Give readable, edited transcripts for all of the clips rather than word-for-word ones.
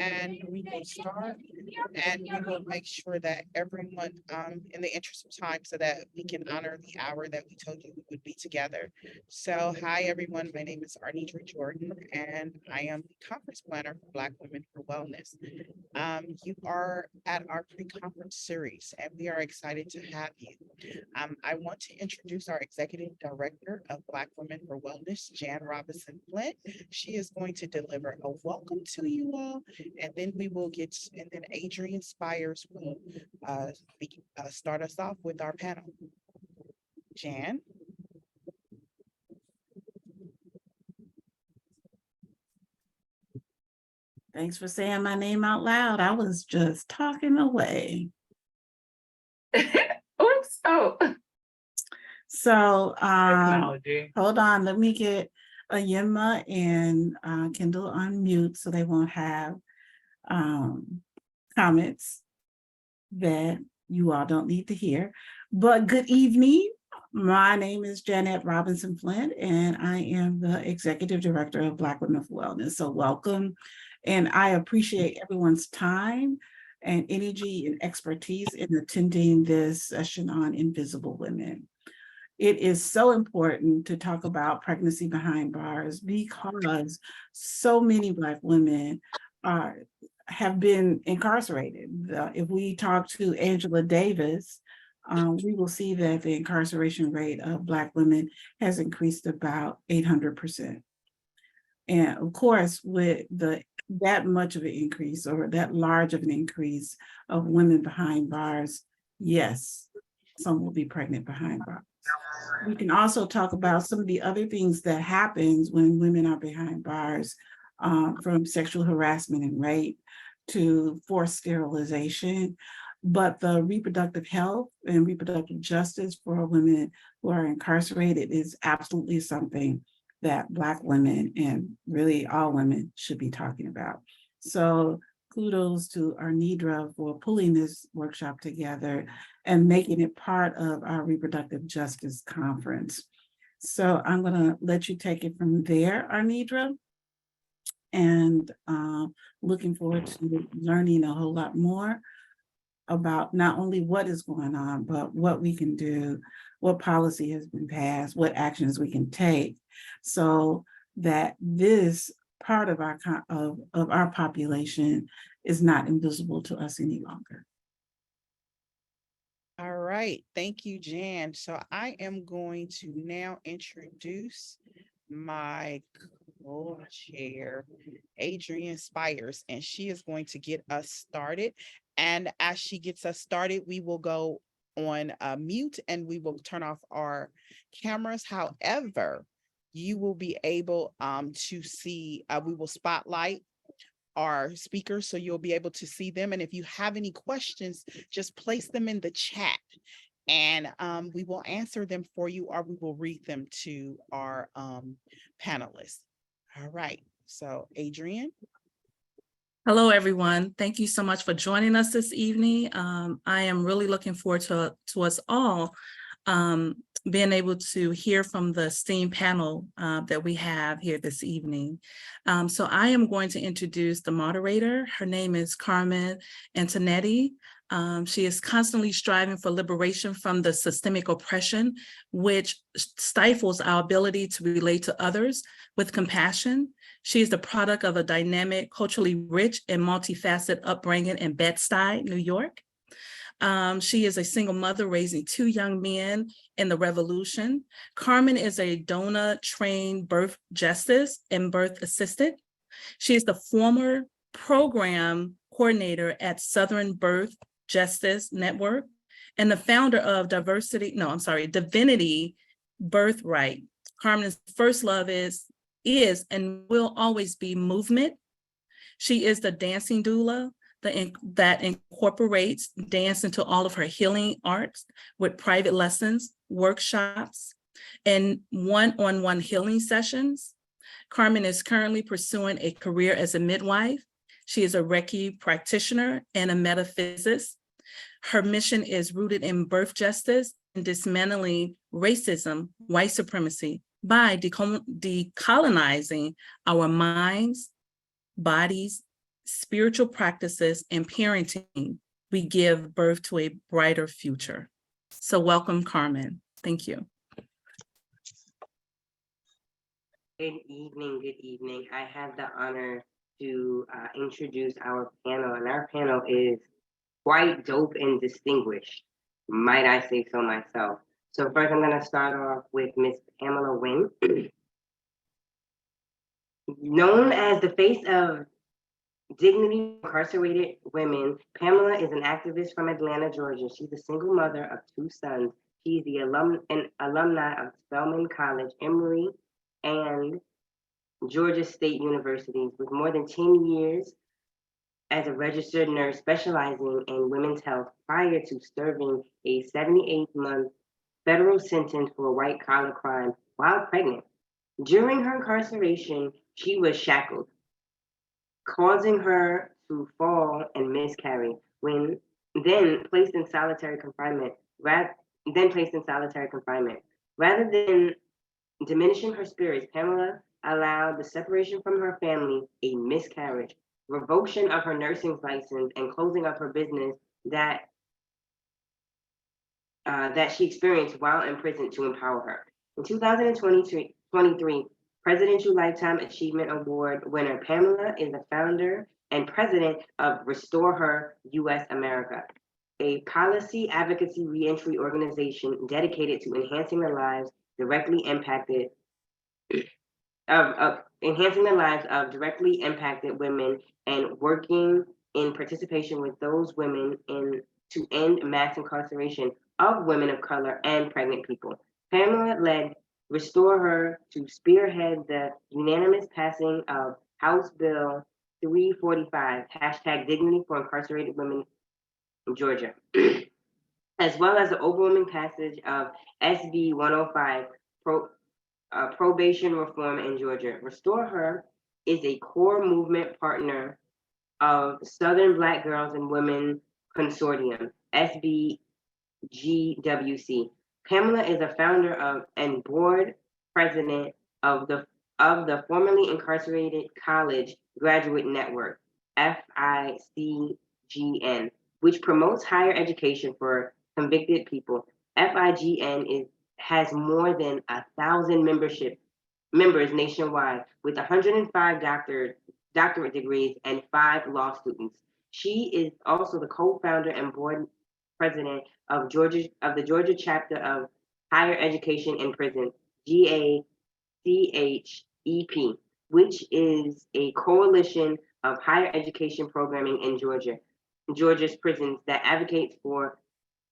and we will start and we will make sure that everyone, in the interest of time, so that we can honor the hour that we told you we would be together. So, hi everyone, my name is Arnitra Jordan, and I am the conference planner for Black Women for Wellness. You are at our pre-conference series, and we are excited to have you. I want to introduce our Executive Director of Black Women for Wellness, Jan Robinson Flint. She is going to deliver a welcome to you all, and then and then Adrian Spires will start us off with our panel. Jan? Thanks for saying my name out loud. I was just talking away. Oops. Oh. So Technology. hold on, let me get Ayema and Kendall on mute so they won't have comments that you all don't need to hear. But good evening. My name is Janet Robinson Flint, and I am the Executive Director of Black Women for Wellness. So welcome. And I appreciate everyone's time and energy and expertise in attending this session on invisible women. It is so important to talk about pregnancy behind bars because so many Black women have been incarcerated. If we talk to Angela Davis, we will see that the incarceration rate of Black women has increased about 800%. And of course, with that much of an increase or that large of an increase of women behind bars, yes, some will be pregnant behind bars. We can also talk about some of the other things that happens when women are behind bars, from sexual harassment and rape to forced sterilization. But the reproductive health and reproductive justice for women who are incarcerated is absolutely something that Black women and really all women should be talking about. So kudos to Arnitra for pulling this workshop together and making it part of our reproductive justice conference. So I'm gonna let you take it from there, Arnitra. And looking forward to learning a whole lot more about not only what is going on, but what we can do, what policy has been passed, what actions we can take, so that this part of our population is not invisible to us any longer. All right, thank you, Jan. So I am going to now introduce my co-chair, Adrian Spires, and she is going to get us started. And as she gets us started, we will go on mute and we will turn off our cameras. However, you will be able to see, we will spotlight our speakers so you'll be able to see them. And if you have any questions, just place them in the chat and we will answer them for you, or we will read them to our panelists. All right, so Adrian. Hello, everyone. Thank you so much for joining us this evening. I am really looking forward to us all being able to hear from the esteemed panel that we have here this evening. So I am going to introduce the moderator. Her name is Carmen Antonetti. She is constantly striving for liberation from the systemic oppression, which stifles our ability to relate to others with compassion. She is the product of a dynamic, culturally rich and multifaceted upbringing in Bed-Stuy, New York. She is a single mother raising 2 young men in the revolution. Carmen is a DONA-trained birth justice and birth assistant. She is the former program coordinator at Southern Birth Justice Network and the founder of Divinity Birthright. Carmen's first love is and will always be movement. She is the dancing doula that incorporates dance into all of her healing arts with private lessons, workshops, and one-on-one healing sessions. Carmen is currently pursuing a career as a midwife. She is a Reiki practitioner and a metaphysicist. Her mission is rooted in birth justice and dismantling racism, white supremacy, by decolonizing our minds, bodies, spiritual practices, and parenting, we give birth to a brighter future. So welcome, Carmen. Thank you. Good evening, good evening. I have the honor to introduce our panel, and our panel is quite dope and distinguished, might I say so myself. So first I'm gonna start off with Miss Pamela Wynn. Known as the face of dignity for incarcerated women, Pamela is an activist from Atlanta, Georgia. She's a single mother of 2 sons. She's the alumni of Spelman College, Emory, and Georgia State Universities, with more than 10 years as a registered nurse specializing in women's health prior to serving a 78-month federal sentence for a white-collar crime while pregnant. During her incarceration, she was shackled, causing her to fall and miscarry. When then placed in solitary confinement, rather than diminishing her spirits, Pamela allowed the separation from her family, a miscarriage, revocation of her nursing license, and closing of her business that she experienced while in prison to empower her. In 2023, Presidential Lifetime Achievement Award winner Pamela is the founder and president of Restore Her US America, a policy advocacy reentry organization dedicated to enhancing the lives of directly impacted women and working in participation with those women to end mass incarceration of women of color and pregnant people. Pamela led Restore Her to spearhead the unanimous passing of House Bill 345, #Dignity for Incarcerated Women in Georgia, as well as the overwhelming passage of SB 105, probation reform in Georgia. Restore Her is a core movement partner of Southern Black Girls and Women Consortium, SBGWC. Pamela is a founder of and board president of the formerly incarcerated College Graduate Network, FICGN, which promotes higher education for convicted people. FIGN has more than 1,000 members nationwide, with 105 doctorate degrees and 5 law students. She is also the co-founder and board president of the Georgia chapter of Higher Education in Prison, GACHEP, which is a coalition of higher education programming in Georgia's prisons that advocates for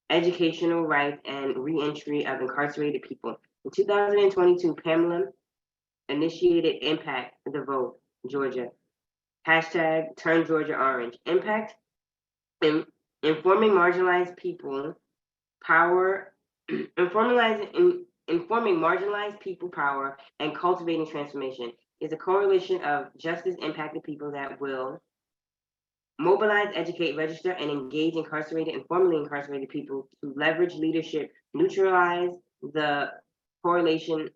educational rights and reentry of incarcerated people. In 2022, Pamela initiated Impact the Vote Georgia, #Turn Georgia Orange. Impact in informing marginalized people power, informing marginalized people power and cultivating transformation is a coalition of justice impacted people that will mobilize, educate, register, and engage incarcerated and formerly incarcerated people to leverage leadership, neutralize the correlation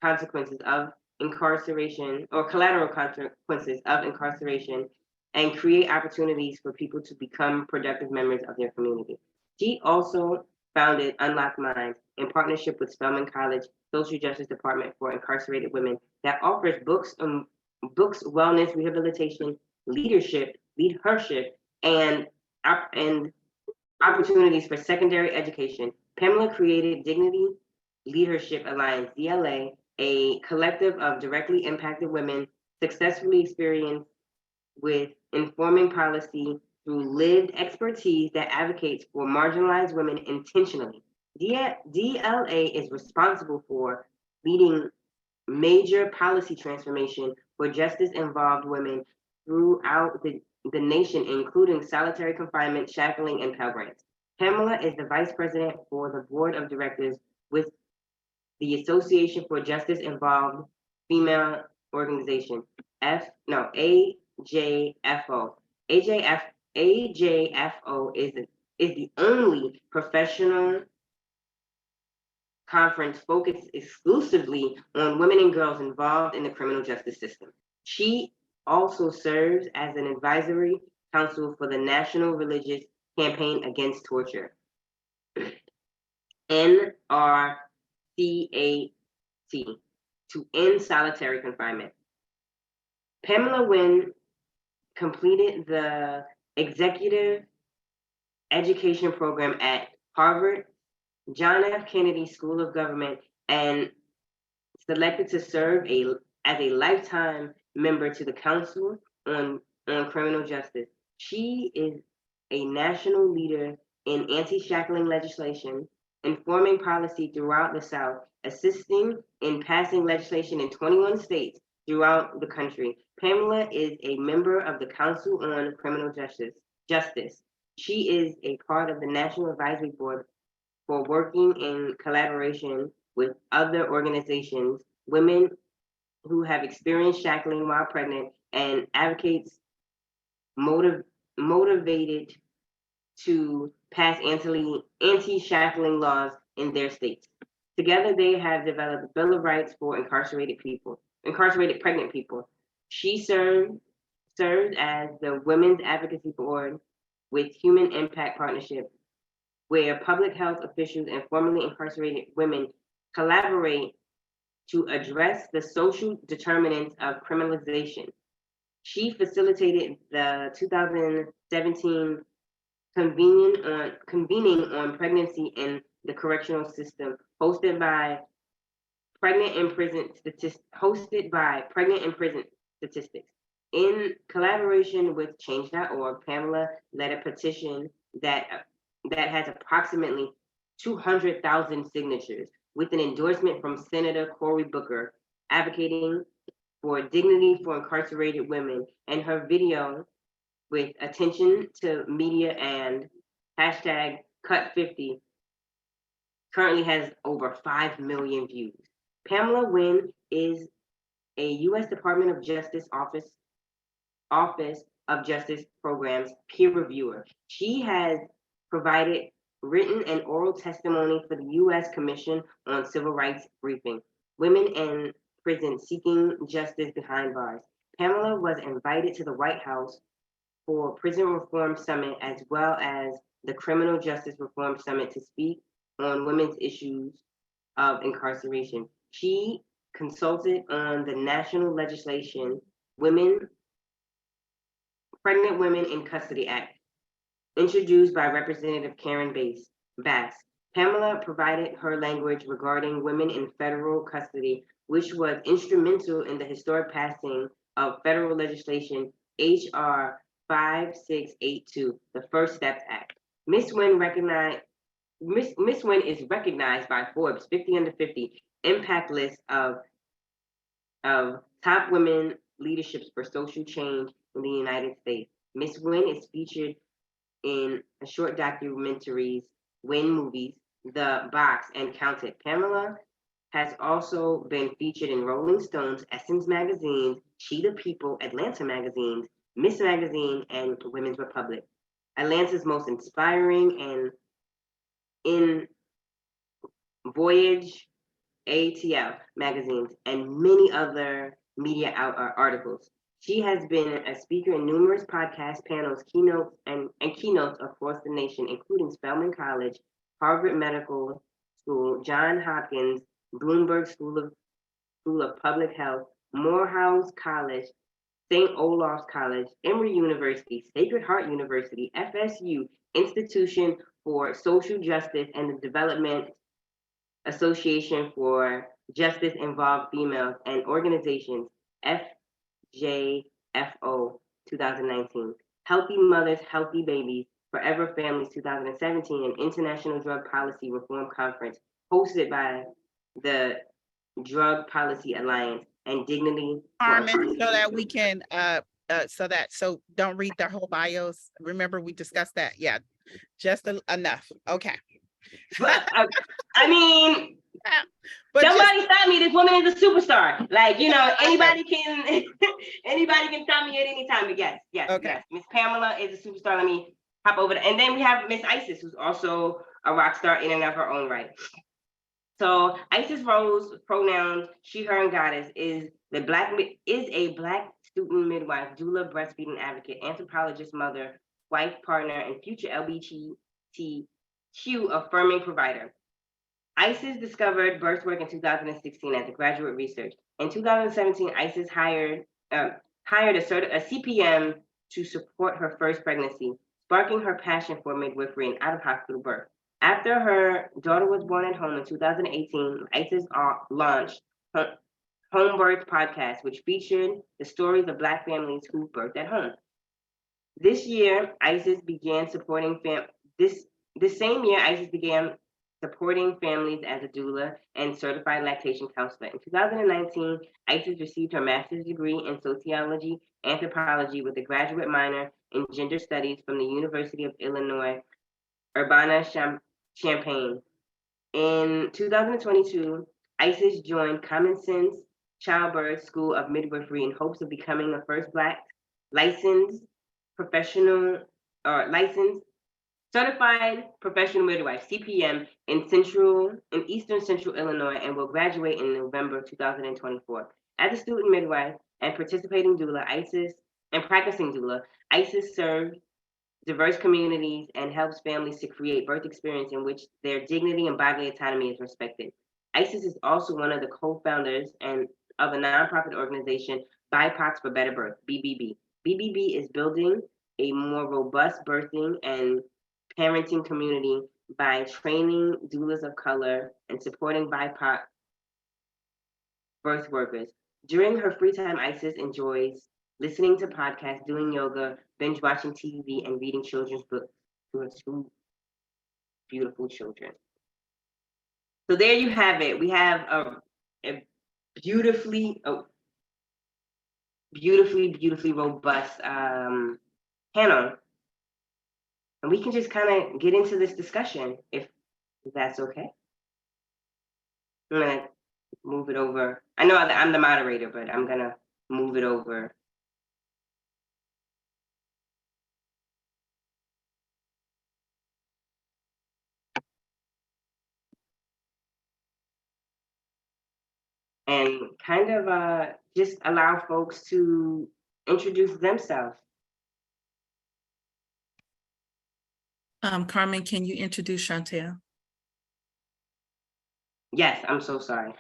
consequences of incarceration or collateral consequences of incarceration, and create opportunities for people to become productive members of their community. She also founded Unlock Minds in partnership with Spelman College Social Justice Department for Incarcerated Women that offers books, wellness, rehabilitation, leadership, and opportunities for secondary education. Pamela created Dignity Leadership Alliance, DLA, a collective of directly impacted women successfully experienced with informing policy through lived expertise that advocates for marginalized women intentionally. DLA is responsible for leading major policy transformation for justice-involved women throughout the nation, including solitary confinement, shackling, and Pell Grants. Pamela is the vice president for the board of directors with the Association for Justice-Involved Female Organization, AJFO. AJFO is the only professional conference focused exclusively on women and girls involved in the criminal justice system. She also serves as an advisory council for the National Religious Campaign Against Torture, NRCAT, to end solitary confinement. Pamela Wynn completed the executive education program at Harvard John F. Kennedy School of Government and selected to serve as a lifetime member to the Council on Criminal Justice. She is a national leader in anti-shackling legislation, informing policy throughout the South, assisting in passing legislation in 21 states throughout the country. Pamela is a member of the Council on Criminal Justice. She is a part of the National Advisory Board for working in collaboration with other organizations, women who have experienced shackling while pregnant, and advocates motivated to pass anti-shackling laws in their states. Together, they have developed a Bill of Rights for incarcerated pregnant people. She served as the Women's Advocacy Board with Human Impact Partnership, where public health officials and formerly incarcerated women collaborate to address the social determinants of criminalization. She facilitated the 2017 convening on pregnancy in the correctional system, hosted by Pregnant in Prison Statistics. In collaboration with Change.org, Pamela led a petition that has approximately 200,000 signatures, with an endorsement from Senator Cory Booker advocating for dignity for incarcerated women, and her video with attention to media and hashtag Cut50 currently has over 5 million views. Pamela Wynn is a U.S. Department of Justice Office of Justice Programs peer reviewer. She has provided written and oral testimony for the U.S. Commission on Civil Rights Briefing, Women in Prison Seeking Justice Behind Bars. Pamela was invited to the White House for Prison Reform Summit as well as the Criminal Justice Reform Summit to speak on women's issues of incarceration. She consulted on the national legislation Pregnant Women in Custody Act, introduced by Representative Karen Bass. Pamela provided her language regarding women in federal custody, which was instrumental in the historic passing of federal legislation H.R. 5682, the First Steps Act. Miss Wynn is recognized by Forbes 50 Under 50 impact list of top women leaderships for social change in the United States. Miss Wynn is featured in short documentaries, Wynn movies, The Box, and Counted. Pamela has also been featured in Rolling Stone's, Essence magazines, Cheetah People, Atlanta magazines, Miss Magazine, and Women's Republic. Atlanta's Most Inspiring and in Voyage, ATL magazines, and many other media articles. She has been a speaker in numerous podcasts, panels, keynotes, and keynotes across the nation, including Spelman College, Harvard Medical School, Johns Hopkins, Bloomberg School of Public Health, Morehouse College, St. Olaf's College, Emory University, Sacred Heart University, FSU, Institution for Social Justice and the Development Association for Justice Involved Females, and organizations FJFO 2019, Healthy Mothers, Healthy Babies, Forever Families 2017, and International Drug Policy Reform Conference hosted by the Drug Policy Alliance and Dignity. Carmen, so that we can, so don't read their whole bios. Remember, we discussed that. Yeah, just enough. Okay. But I mean, But somebody stop me. This woman is a superstar. Like, you know, anybody can stop me at any time. But yes. Okay. Miss Pamela is a superstar. Let me hop over there. And then we have Miss Isis, who's also a rock star in and of her own right. So Isis Rose, pronouns she, her, and goddess, is a Black student midwife, doula, breastfeeding advocate, anthropologist, mother, wife, partner, and future LGBTQ affirming provider. ISIS discovered birth work in 2016 as a graduate research. In 2017, ISIS hired a CPM to support her first pregnancy, sparking her passion for midwifery and out-of-hospital birth. After her daughter was born at home in 2018, ISIS launched her Home Birth podcast, which featured the stories of Black families who birthed at home. This year, ISIS began supporting this same year, ISIS began supporting families as a doula and certified lactation counselor. In 2019, ISIS received her master's degree in sociology, anthropology with a graduate minor in gender studies from the University of Illinois, Urbana-Champaign. In 2022, ISIS joined Common Sense Childbirth School of Midwifery in hopes of becoming the first Black licensed professional or licensed certified professional midwife (CPM) in Eastern Central Illinois, and will graduate in November 2024. As a student midwife and participating doula, practicing doula, ISIS serves diverse communities and helps families to create birth experience in which their dignity and bodily autonomy is respected. ISIS is also one of the co-founders of the nonprofit organization BIPOC for Better Birth, BBB. BBB is building a more robust birthing and parenting community by training doulas of color and supporting BIPOC birth workers. During her free time, Isis enjoys listening to podcasts, doing yoga, binge watching TV, and reading children's books to her two beautiful children. So there you have it. We have a beautifully robust panel. And we can just kind of get into this discussion if that's okay. I'm going to move it over. I know that I'm the moderator, but I'm going to move it over. And kind of just allow folks to introduce themselves. Carmen, can you introduce Chantel? Yes, I'm so sorry.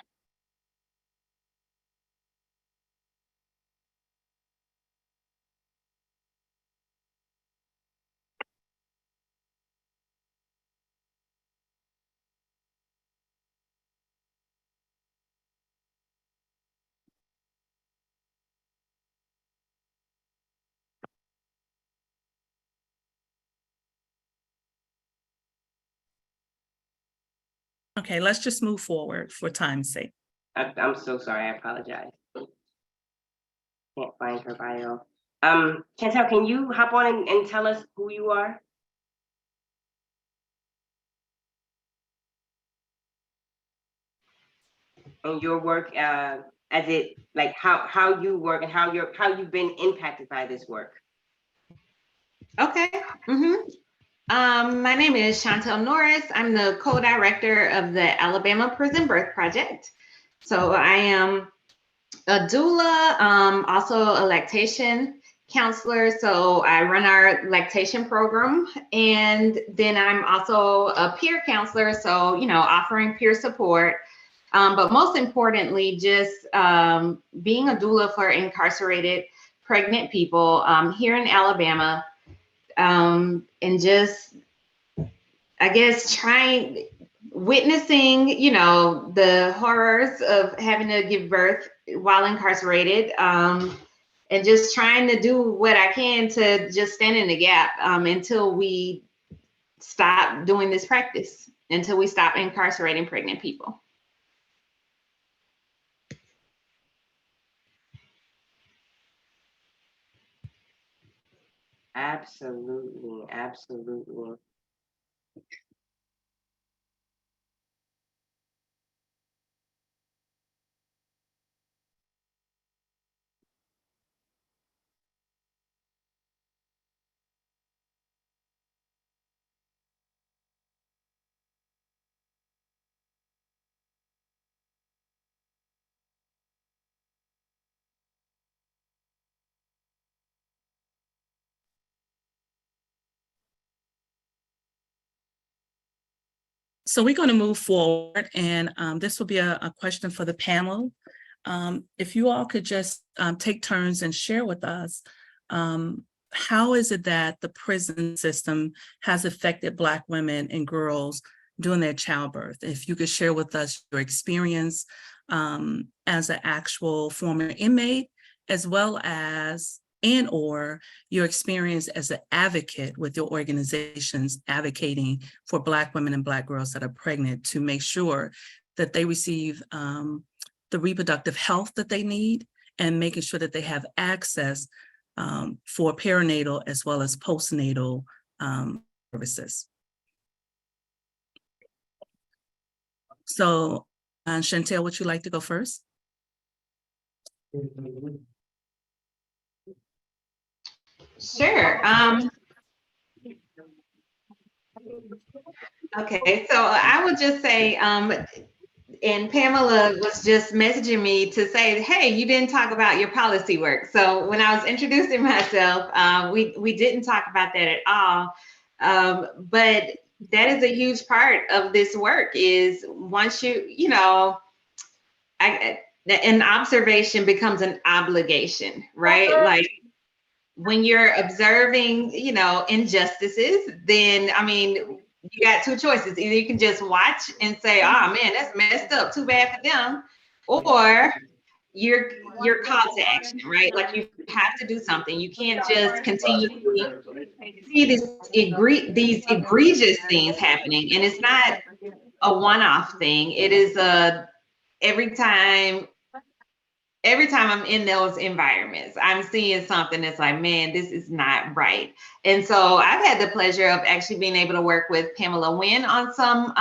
Okay, let's just move forward for time's sake. I'm so sorry. I apologize. Can't find her bio. Chantel, can you hop on and tell us who you are? And your work as it, like how you work and how you've been impacted by this work. Okay. My name is Chantel Norris. I'm the co-director of the Alabama Prison Birth Project. So I am a doula, also a lactation counselor. So I run our lactation program, and then I'm also a peer counselor. So, you know, offering peer support. But most importantly, just being a doula for incarcerated pregnant people here in Alabama. And just, I guess, witnessing, you know, the horrors of having to give birth while incarcerated, and just trying to do what I can to just stand in the gap until we stop doing this practice, until we stop incarcerating pregnant people. Absolutely, absolutely. So we're going to move forward, and this will be a question for the panel. If you all could just take turns and share with us, how is it that the prison system has affected Black women and girls during their childbirth? If you could share with us your experience as an actual former inmate, as well as or your experience as an advocate with your organizations advocating for Black women and Black girls that are pregnant to make sure that they receive the reproductive health that they need, and making sure that they have access for perinatal as well as postnatal services. So, Chantel, would you like to go first? Sure. Okay, so I would just say, and Pamela was just messaging me to say, hey, you didn't talk about your policy work. So when I was introducing myself, we didn't talk about that at all. But that is a huge part of this work, is once you know, an observation becomes an obligation, right? Like when you're observing, you know, injustices, then, I mean, you got two choices. Either you can just watch and say, oh man, that's messed up, too bad for them. Or you're called to action, right? Like you have to do something. You can't just continuously see these egregious things happening. And it's not a one-off thing. It is every time I'm in those environments, I'm seeing something that's like, man, this is not right. And so I've had the pleasure of actually being able to work with Pamela Wynn on some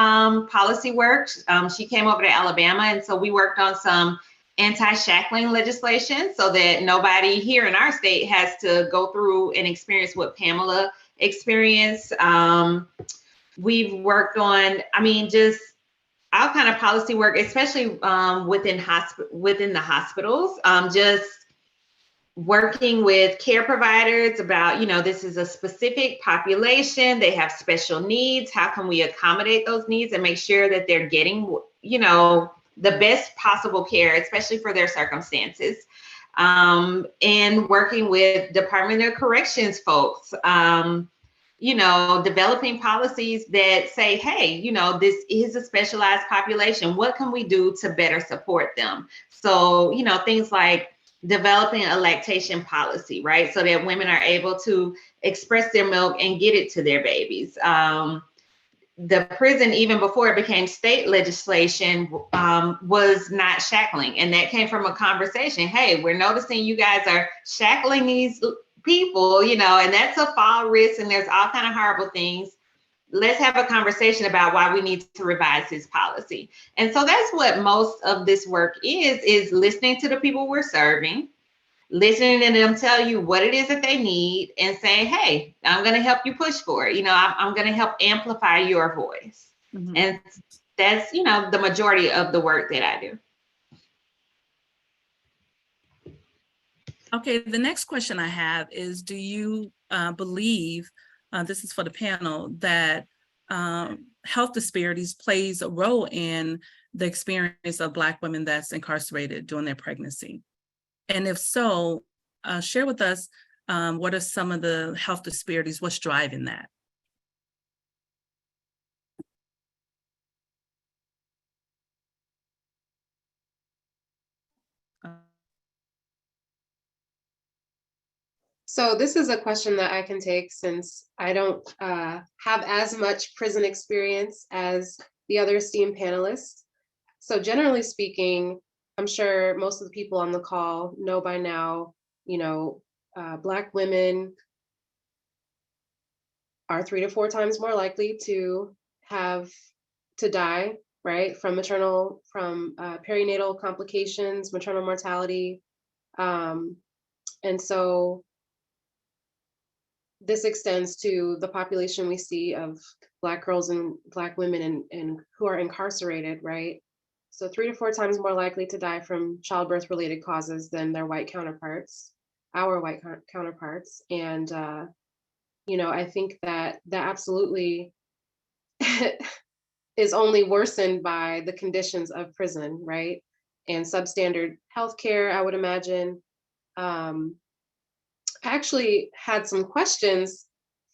policy work. She came over to Alabama, and so we worked on some anti-shackling legislation so that nobody here in our state has to go through and experience what Pamela experienced. We've worked on, I mean, just all kind of policy work, especially within the hospitals, just working with care providers about, you know, this is a specific population, they have special needs. How can we accommodate those needs and make sure that they're getting, you know, the best possible care, especially for their circumstances? And working with Department of Corrections folks, you know, developing policies that say, hey, you know, this is a specialized population. What can we do to better support them? So, you know, things like developing a lactation policy, right? So that women are able to express their milk and get it to their babies. The prison, even before it became state legislation, was not shackling. And that came from a conversation. Hey, we're noticing you guys are shackling these people, you know, and that's a fall risk, and there's all kind of horrible things. Let's have a conversation about why we need to revise this policy. And so that's what most of this work is listening to the people we're serving, listening to them tell you what it is that they need, and saying, hey, I'm going to help you push for it. You know, I'm going to help amplify your voice. Mm-hmm. And that's, you know, the majority of the work that I do. Okay, the next question I have is, do you believe, this is for the panel, that health disparities plays a role in the experience of Black women that's incarcerated during their pregnancy? And if so, share with us what are some of the health disparities, what's driving that? So this is a question that I can take, since I don't have as much prison experience as the other esteemed panelists. So generally speaking, I'm sure most of the people on the call know by now, you know, Black women are 3 to 4 times more likely to die, right, from perinatal complications, maternal mortality. And so this extends to the population we see of Black girls and Black women and who are incarcerated, right? So 3 to 4 times more likely to die from childbirth related causes than their white counterparts, our white counterparts. And, you know, I think that absolutely is only worsened by the conditions of prison, right? And substandard healthcare, I would imagine. I actually had some questions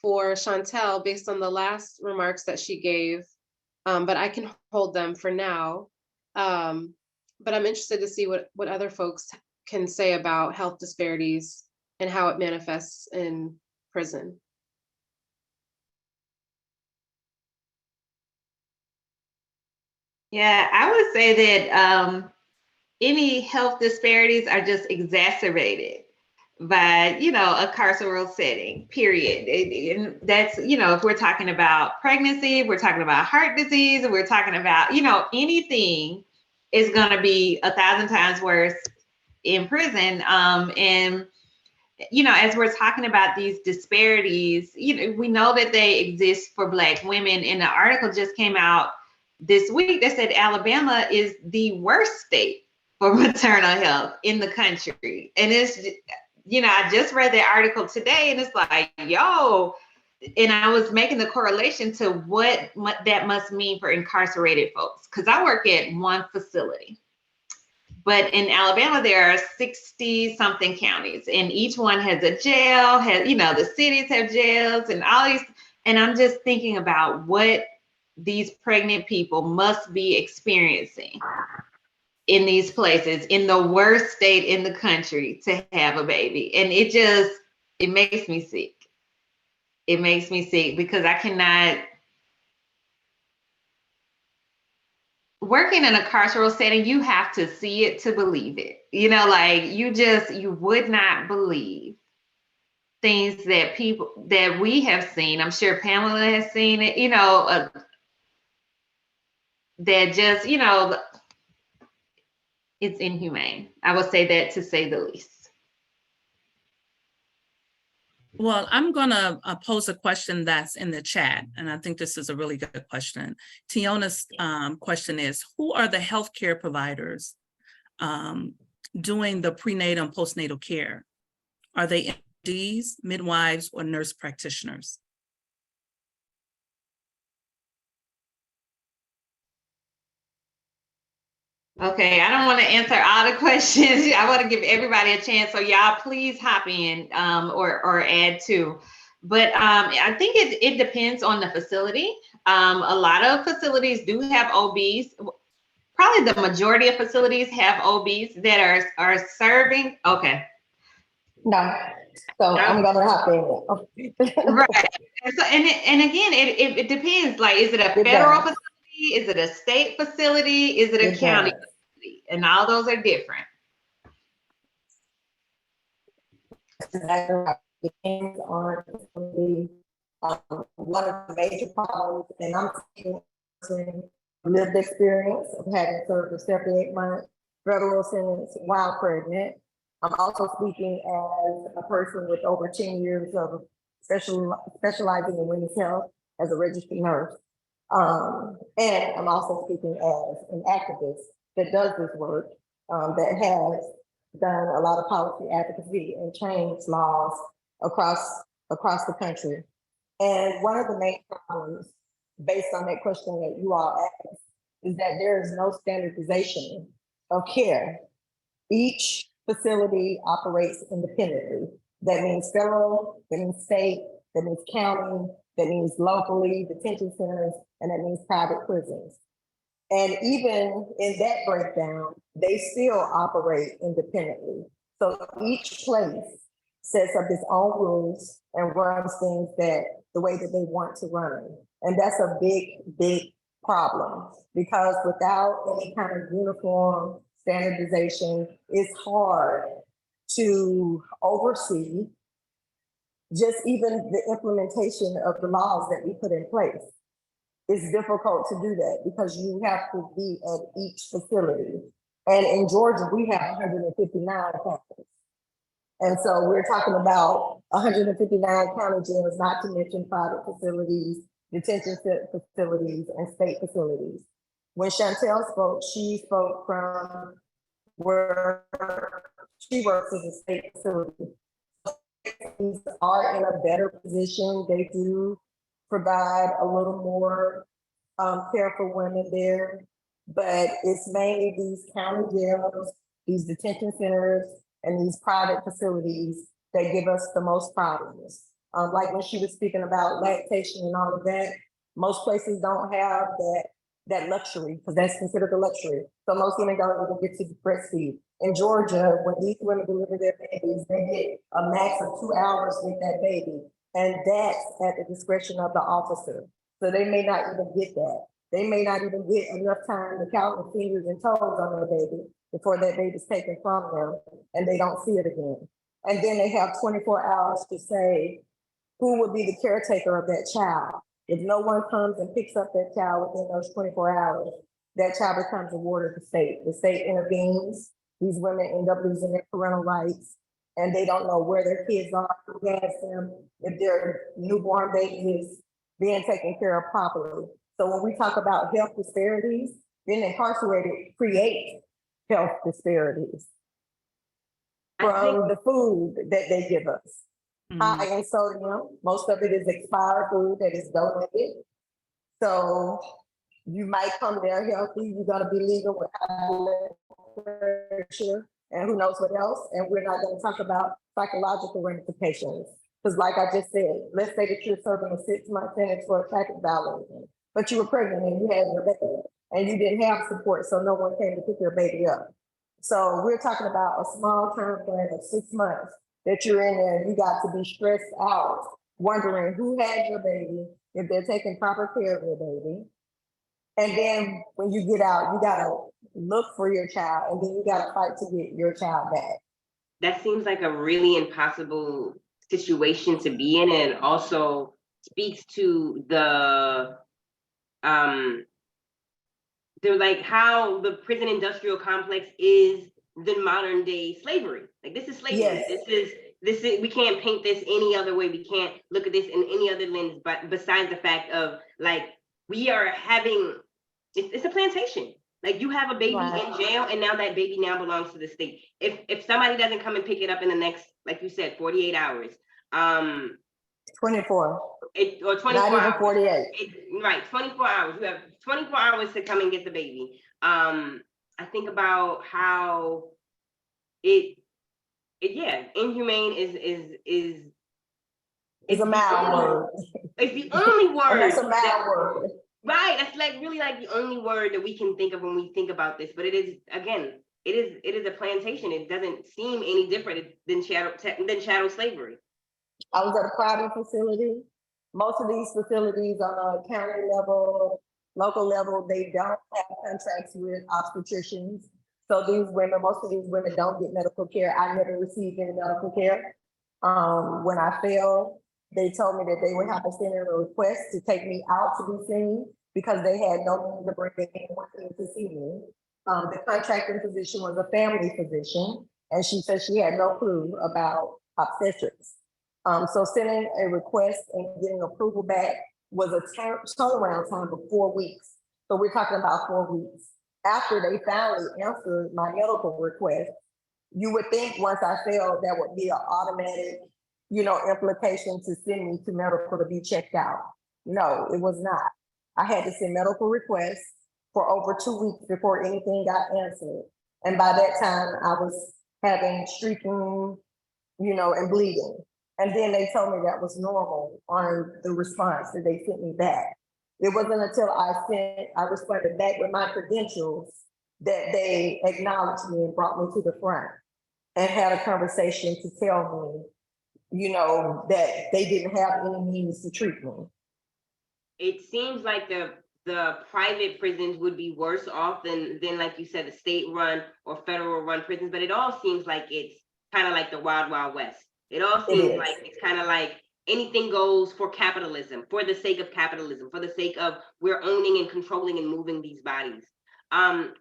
for Chantel based on the last remarks that she gave, but I can hold them for now. But I'm interested to see what other folks can say about health disparities and how it manifests in prison. Yeah, I would say that any health disparities are just exacerbated by, a carceral setting, period. And that's, if we're talking about pregnancy, if we're talking about heart disease, if we're talking about, anything is going to be 1,000 times worse in prison. And as we're talking about these disparities, we know that they exist for Black women. And the article just came out this week that said Alabama is the worst state for maternal health in the country. And it's, I just read the article today and it's like, yo, and I was making the correlation to what that must mean for incarcerated folks. Because I work at one facility. But in Alabama, there are 60 something counties, and each one has a jail, the cities have jails and all these. And I'm just thinking about what these pregnant people must be experiencing in these places, in the worst state in the country to have a baby. And it makes me sick. It makes me sick because I cannot. Working in a carceral setting, you have to see it to believe it. You would not believe things that we have seen. I'm sure Pamela has seen it, that just, it's inhumane. I would say that, to say the least. Well, I'm going to pose a question that's in the chat, and I think this is a really good question. Tiona's question is, who are the healthcare providers doing the prenatal and postnatal care? Are they MDs, midwives, or nurse practitioners? Okay, I don't want to answer all the questions. I want to give everybody a chance. So y'all please hop in or add to. But I think it depends on the facility. A lot of facilities do have OBs. Probably the majority of facilities have OBs that are serving. Okay. No. So I'm gonna hop in. Right. And again, it depends. Like, is it a federal facility? Is it a state facility? Is it a county facility? And all those are different. Depends on one of the major problems, and I'm speaking lived experience of having served a 78-month federal sentence while pregnant. I'm also speaking as a person with over 10 years of specializing in women's health as a registered nurse. And I'm also speaking as an activist that does this work, that has done a lot of policy advocacy and changed laws across the country. And one of the main problems, based on that question that you all asked, is that there is no standardization of care. Each facility operates independently. That means federal, that means state, that means county, that means locally, detention centers, and that means private prisons. And even in that breakdown, they still operate independently. So each place sets up its own rules and runs things the way that they want to run. And that's a big, big problem, because without any kind of uniform standardization, it's hard to oversee just even the implementation of the laws that we put in place. It's difficult to do that because you have to be at each facility. And in Georgia, we have 159 counties. And so we're talking about 159 county jails, not to mention private facilities, detention facilities, and state facilities. When Chantel spoke, she spoke from where she works as a state facility. These are in a better position. They do provide a little more care for women there, but it's mainly these county jails, these detention centers, and these private facilities that give us the most problems. Like when she was speaking about lactation and all of that, most places don't have that luxury, because that's considered a luxury. So most women don't even get to breastfeed. In Georgia, when these women deliver their babies, they get a max of 2 hours with that baby. And that's at the discretion of the officer. So they may not even get that. They may not even get enough time to count the fingers and toes on their baby before that baby's taken from them and they don't see it again. And then they have 24 hours to say who would be the caretaker of that child. If no one comes and picks up that child within those 24 hours, that child becomes a ward of the state. The state intervenes. These women end up losing their parental rights, and they don't know where their kids are, who has them, if their newborn baby is being taken care of properly. So when we talk about health disparities, being incarcerated creates health disparities from the food that they give us. High in sodium, most of it is expired food that is donated. So you might come there healthy, you're gonna be legal with high blood pressure and who knows what else. And we're not gonna talk about psychological ramifications. Because like I just said, let's say that you're serving a 6-month sentence for a traffic violation, but you were pregnant and you had your baby and you didn't have support, so no one came to pick your baby up. So we're talking about a small time frame of 6 months that you're in there and you got to be stressed out, wondering who had your baby, if they're taking proper care of your baby. And then when you get out, you gotta look for your child and then you gotta fight to get your child back. That seems like a really impossible situation to be in, and also speaks to the like how the prison industrial complex is the modern day slavery. Like this is slavery. Yes. This is we can't paint this any other way. We can't look at this in any other lens, but besides the fact of like we are having it's a plantation. Like you have a baby in jail, and now that baby now belongs to the state. If somebody doesn't come and pick it up in the next, like you said, 48 hours, 24. Or 24 Not even hours. 48. Right, 24 hours. You have 24 hours to come and get the baby. I think about how inhumane is a mild word. It's the only word. That's a mild word. Right, that's like really like the only word that we can think of when we think about this. But it is, again, it is a plantation. It doesn't seem any different than chattel slavery. I was at a private facility. Most of these facilities on a county level, local level, they don't have contracts with obstetricians. So most of these women don't get medical care. I never received any medical care. When I failed, they told me that they would have to send in a request to take me out to be seen because they had no means to bring anyone in to see me. The contracting physician was a family physician, and she said she had no clue about obstetrics. So sending a request and getting approval back was a turnaround time of 4 weeks. So we're talking about 4 weeks. After they finally answered my medical request, you would think once I failed, that would be an automatic, implication to send me to medical to be checked out. No, it was not. I had to send medical requests for over 2 weeks before anything got answered. And by that time I was having streaking, and bleeding. And then they told me that was normal on the response that they sent me back. It wasn't until I responded back with my credentials that they acknowledged me and brought me to the front and had a conversation to tell me, that they didn't have any means to treat me. It seems like the private prisons would be worse off than like you said, the state-run or federal-run prisons, but it all seems like it's kind of like the Wild Wild West. It all seems like it's kind of like anything goes for capitalism, for the sake of capitalism, for the sake of we're owning and controlling and moving these bodies.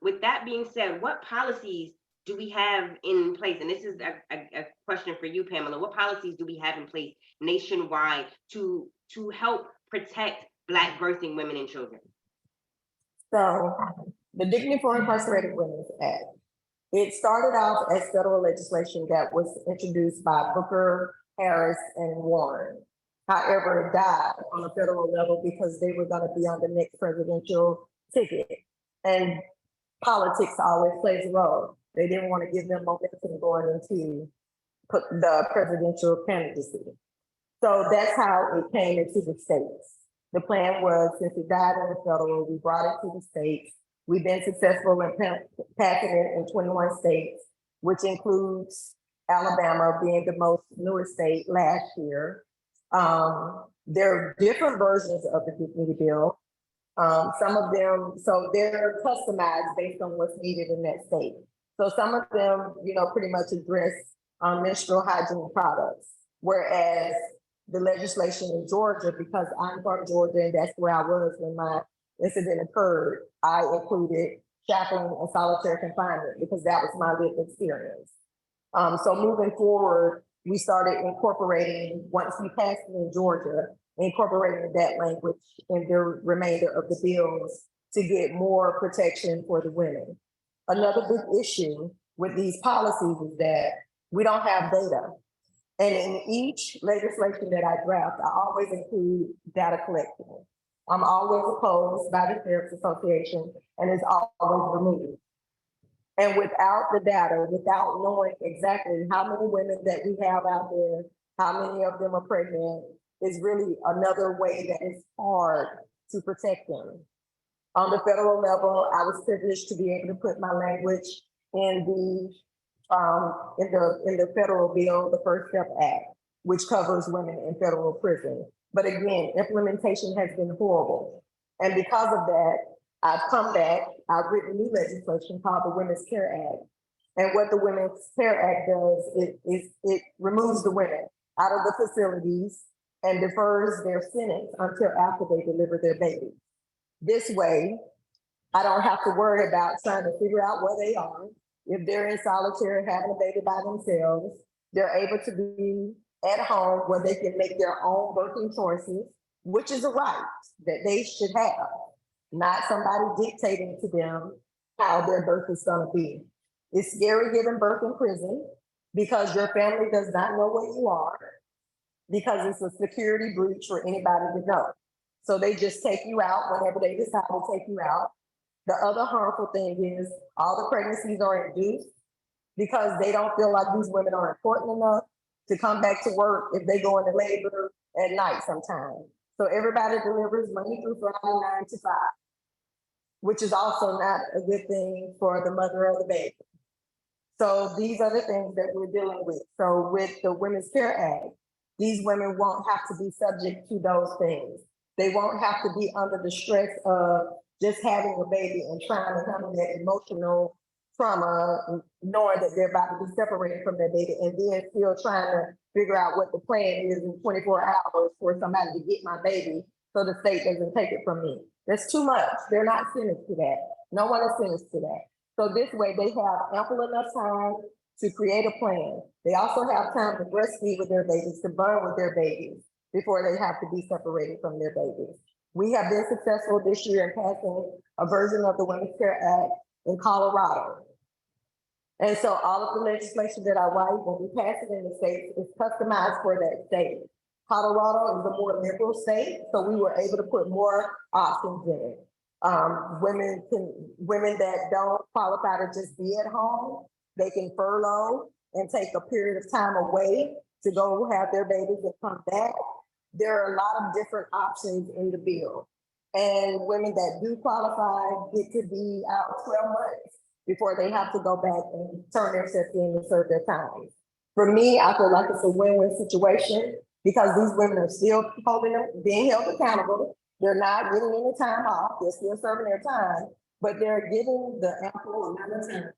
With that being said, what policies do we have in place? And this is a question for you, Pamela. What policies do we have in place nationwide to help protect Black birthing women and children? So the Dignity for Incarcerated Women's Act, it started off as federal legislation that was introduced by Booker, Harris, and Warren. However, it died on a federal level because they were gonna be on the next presidential ticket. And politics always plays a role. They didn't want to give them momentum going into the presidential candidacy. So that's how it came into the states. The plan was, since it died in the federal, we brought it to the states. We've been successful in passing it in 21 states, which includes Alabama being the most newest state last year. There are different versions of the dignity bill. Some of them, so they're customized based on what's needed in that state. So some of them, pretty much address menstrual hygiene products, whereas the legislation in Georgia, because I'm from Georgia and that's where I was when my incident occurred, I included shackling and solitary confinement because that was my lived experience. So moving forward, we started incorporating, once we passed it in Georgia, incorporating that language in the remainder of the bills to get more protection for the women. Another big issue with these policies is that we don't have data. And in each legislation that I draft, I always include data collection. I'm always opposed by the Therapist Association and it's always removed. And without the data, without knowing exactly how many women that we have out there, how many of them are pregnant, is really another way that is hard to protect them. On the federal level, I was privileged to be able to put my language in the federal bill, the First Step Act, which covers women in federal prison. But again, implementation has been horrible. And because of that, I've come back, I've written new legislation called the Women's Care Act. And what the Women's Care Act does is it removes the women out of the facilities and defers their sentence until after they deliver their baby. This way, I don't have to worry about trying to figure out where they are. If they're in solitary having a baby by themselves, they're able to be at home where they can make their own birthing choices, which is a right that they should have, not somebody dictating to them how their birth is gonna be. It's scary giving birth in prison because your family does not know where you are, because it's a security breach for anybody to know. So they just take you out whenever they decide to take you out. The other harmful thing is all the pregnancies are induced because they don't feel like these women are important enough to come back to work if they go into labor at night sometime. So everybody delivers Monday through Friday, 9 to 5, which is also not a good thing for the mother of the baby. So these are the things that we're dealing with. So with the Women's Care Act, these women won't have to be subject to those things. They won't have to be under the stress of just having a baby and trying to handle that emotional trauma, knowing that they're about to be separated from their baby and then still trying to figure out what the plan is in 24 hours for somebody to get my baby so the state doesn't take it from me. That's too much. They're not sentenced to that. No one is sentenced to that. So this way they have ample enough time to create a plan. They also have time to breastfeed with their babies, to bond with their babies before they have to be separated from their babies. We have been successful this year in passing a version of the Women's Care Act in Colorado. And so all of the legislation that I write, when we pass it in the states, is customized for that state. Colorado is a more liberal state, so we were able to put more options in it. Women that don't qualify to just be at home, they can furlough and take a period of time away to go have their babies and come back. There are a lot of different options in the bill. And women that do qualify get to be out 12 months before they have to go back and turn themselves in and serve their time. For me, I feel like it's a win-win situation because these women are still being held accountable. They're not getting any time off. They're still serving their time, but they're getting the ample amount of time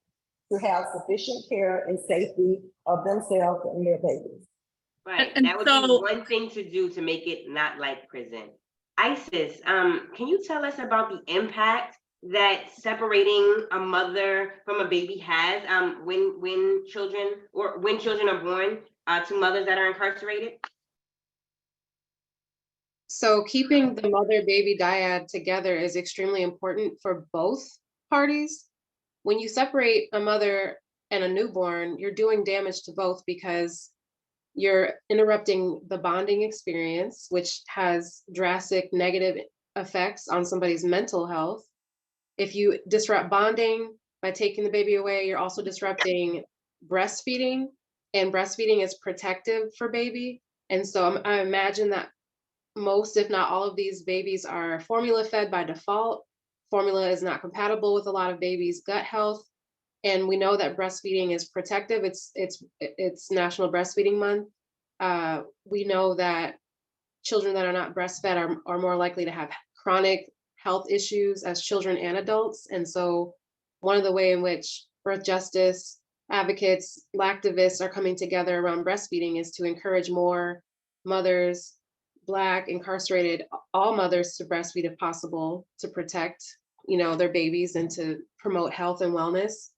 to have sufficient care and safety of themselves and their babies. Right, And that would so- be one thing to do to make it not like prison. Isis, can you tell us about the impact that separating a mother from a baby has when children are born to mothers that are incarcerated? So keeping the mother-baby dyad together is extremely important for both parties. When you separate a mother and a newborn, you're doing damage to both because you're interrupting the bonding experience, which has drastic negative effects on somebody's mental health. If you disrupt bonding by taking the baby away, you're also disrupting breastfeeding, and breastfeeding is protective for baby. And so I imagine that most, if not all of these babies are formula fed by default. Formula is not compatible with a lot of babies' gut health. And we know that breastfeeding is protective. It's National Breastfeeding Month. We know that children that are not breastfed are more likely to have chronic health issues as children and adults. And so one of the way in which birth justice advocates, activists are coming together around breastfeeding is to encourage more mothers, Black, incarcerated, all mothers to breastfeed if possible, to protect, their babies and to promote health and wellness.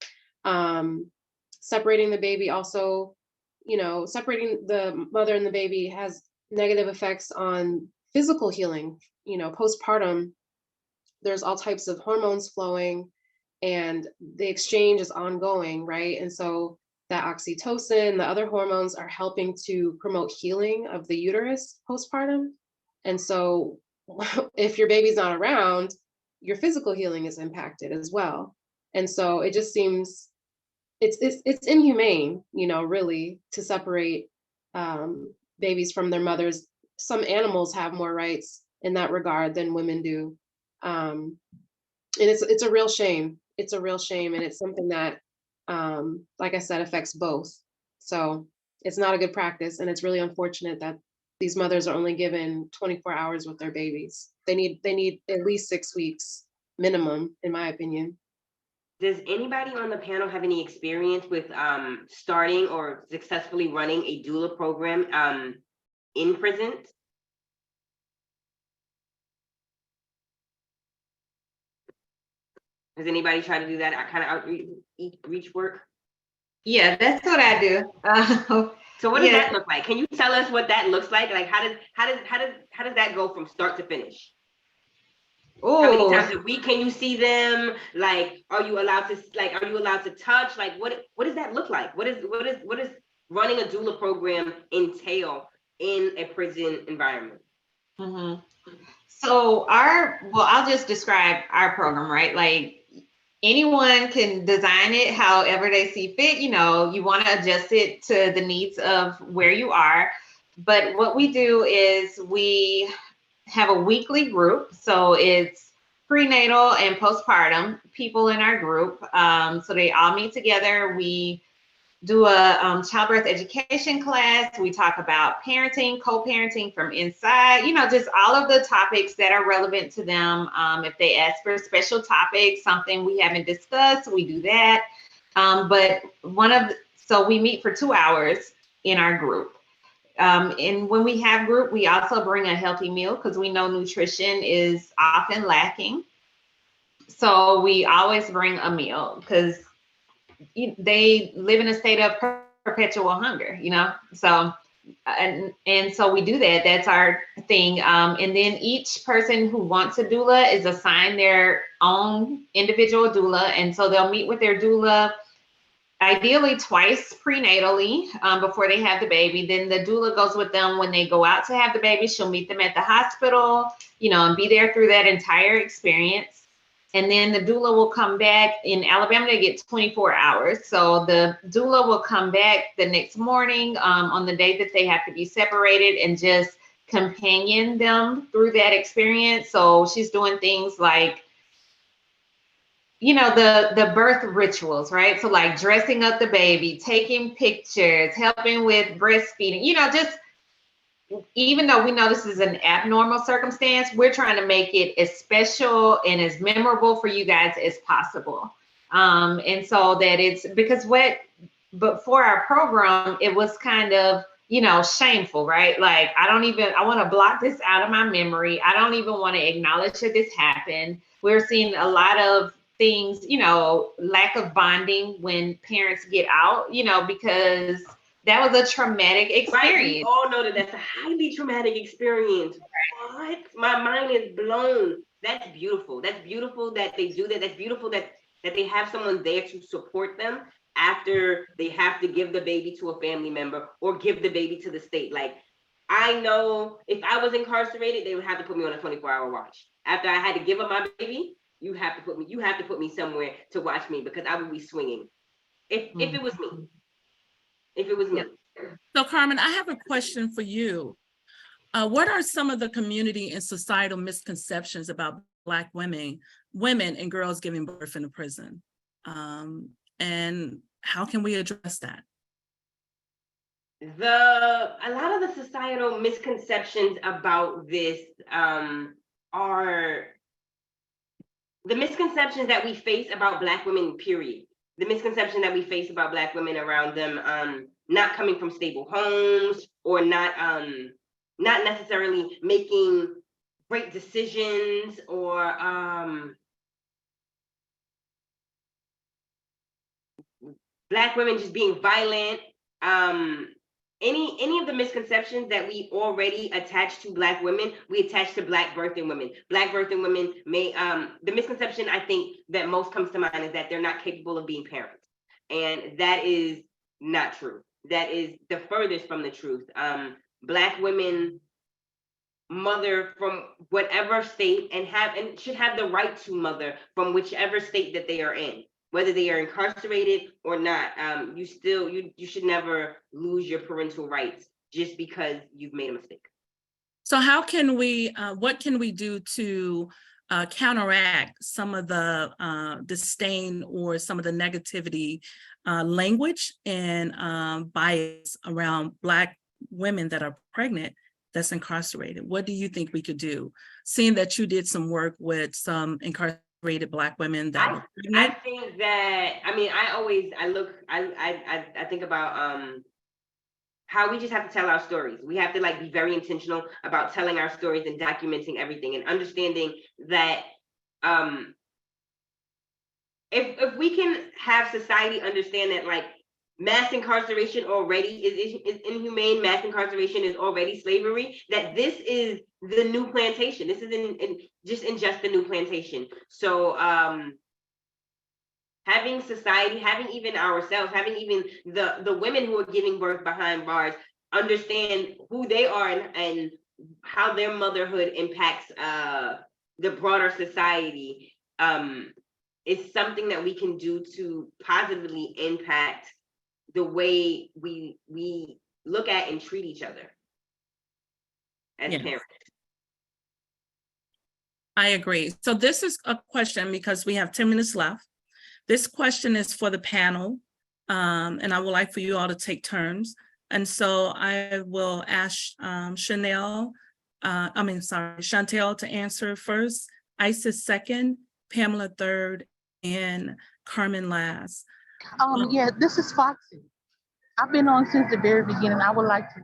Separating the baby also, separating the mother and the baby has negative effects on physical healing. Postpartum, there's all types of hormones flowing and the exchange is ongoing, right? And so that oxytocin, the other hormones are helping to promote healing of the uterus postpartum. And so if your baby's not around, your physical healing is impacted as well. And so it just seems it's inhumane, really, to separate babies from their mothers. Some animals have more rights in that regard than women do. And it's a real shame. It's a real shame. And it's something that, like I said, affects both. So it's not a good practice. And it's really unfortunate that these mothers are only given 24 hours with their babies. They need at least 6 weeks minimum, in my opinion. Does anybody on the panel have any experience with starting or successfully running a doula program in prisons? Does anybody try to do that kind of outreach work? Yeah, that's what I do. So what does that look like? Can you tell us what that looks like? Like how does that go from start to finish? How many times a week can you see them? Like, are you allowed to touch? Like, what does that look like? What does running a doula program entail in a prison environment? Mm-hmm. So I'll just describe our program, right? Like anyone can design it however they see fit. You want to adjust it to the needs of where you are. But what we do is we have a weekly group. So it's prenatal and postpartum people in our group. So they all meet together. We do a childbirth education class. We talk about parenting, co-parenting from inside, just all of the topics that are relevant to them. If they ask for special topics, something we haven't discussed, we do that. So we meet for 2 hours in our group. And when we have group, we also bring a healthy meal because we know nutrition is often lacking. So we always bring a meal because they live in a state of perpetual hunger, So, and so we do that. That's our thing. And then each person who wants a doula is assigned their own individual doula. And so they'll meet with their doula ideally twice prenatally before they have the baby. Then the doula goes with them when they go out to have the baby. She'll meet them at the hospital, and be there through that entire experience. And then the doula will come back. In Alabama, they get 24 hours. So the doula will come back the next morning on the day that they have to be separated and just companion them through that experience. So she's doing things like, the birth rituals, right? So like dressing up the baby, taking pictures, helping with breastfeeding, just even though we know this is an abnormal circumstance, we're trying to make it as special and as memorable for you guys as possible. And so that it's but for our program, it was kind of, shameful, right? Like, I want to block this out of my memory. I don't even want to acknowledge that this happened. We're seeing a lot of things, lack of bonding when parents get out, because that was a traumatic experience. Right, we all know that's a highly traumatic experience. What? My mind is blown. That's beautiful. That's beautiful that they do that. That's beautiful that they have someone there to support them. after they have to give the baby to a family member or give the baby to the state. Like, I know if I was incarcerated, they would have to put me on a 24-hour watch. After I had to give up my baby, you have to put me somewhere to watch me, because I would be swinging. If it was me. If it was me. So Carmen, I have a question for you. What are some of the community and societal misconceptions about Black women and girls giving birth in a prison? And how can we address that? A lot of the societal misconceptions about this are the misconceptions that we face about Black women, period. The misconception that we face about Black women around them not coming from stable homes, or not necessarily making great decisions, or Black women just being violent. Any of the misconceptions that we already attach to Black women, we attach to Black birthing women. Black birthing women may, the misconception I think that most comes to mind is that they're not capable of being parents. And that is not true. That is the furthest from the truth. Black women mother from whatever state, and should have the right to mother from whichever state that they are in. Whether they are incarcerated or not, you should never lose your parental rights just because you've made a mistake. So how can we, what can we do to counteract some of the disdain or some of the negativity language and bias around Black women that are pregnant that's incarcerated? What do you think we could do? Seeing that you did some work with some incarcerated Black women that were pregnant. I think that, I mean, I think about how we just have to tell our stories. We have to like be very intentional about telling our stories and documenting everything, and understanding that if we can have society understand that like mass incarceration already is inhumane, mass incarceration is already slavery, that this is the new plantation. This is just the new plantation. So having society, having even ourselves, having even the women who are giving birth behind bars understand who they are and how their motherhood impacts the broader society is something that we can do to positively impact the way we look at and treat each other as parents. I agree. So this is a question, because we have 10 minutes left. This question is for the panel, and I would like for you all to take turns. And so I will ask Chantel to answer first, Isis second, Pamela third, and Carmen last. Yeah, this is Foxy. I've been on since the very beginning. I would like to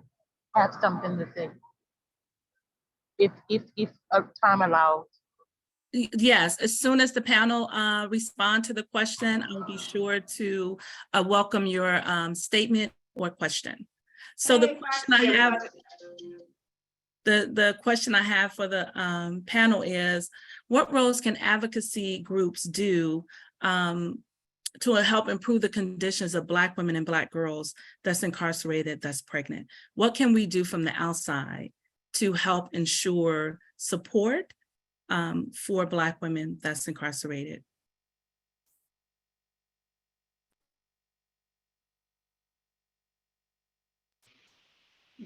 have something to say, if time allows. Yes, as soon as the panel respond to the question, I'll be sure to welcome your statement or question. So the question I have, the question I have for the panel is, what roles can advocacy groups do to help improve the conditions of Black women and Black girls that's incarcerated, that's pregnant? What can we do from the outside to help ensure support for Black women that's incarcerated?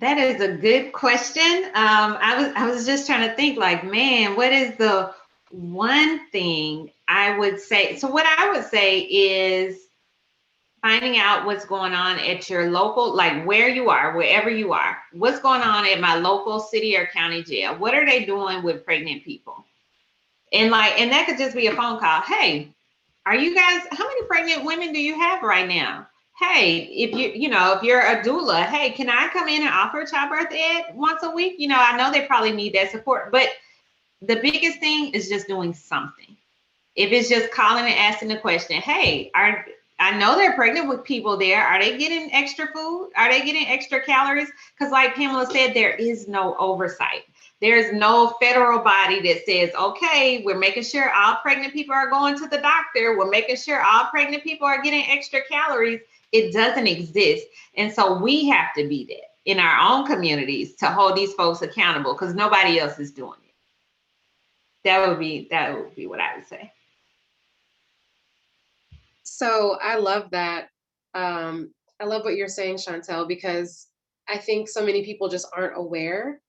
That is a good question. I was just trying to think like, man, what is the one thing I would say? So what I would say is finding out what's going on at your local, like where you are, wherever you are, what's going on at my local city or county jail? What are they doing with pregnant people? And that could just be a phone call. Hey, are you guys, how many pregnant women do you have right now? Hey, if you're a doula, hey, can I come in and offer childbirth ed once a week? I know they probably need that support, but the biggest thing is just doing something. If it's just calling and asking the question, hey, I know they're pregnant with people there. Are they getting extra food? Are they getting extra calories? Because like Pamela said, there is no oversight. There's no federal body that says, okay, we're making sure all pregnant people are going to the doctor. We're making sure all pregnant people are getting extra calories. It doesn't exist. And so we have to be that in our own communities to hold these folks accountable, because nobody else is doing it. That would be what I would say. So I love that. I love what you're saying, Chantel, because I think so many people just aren't aware,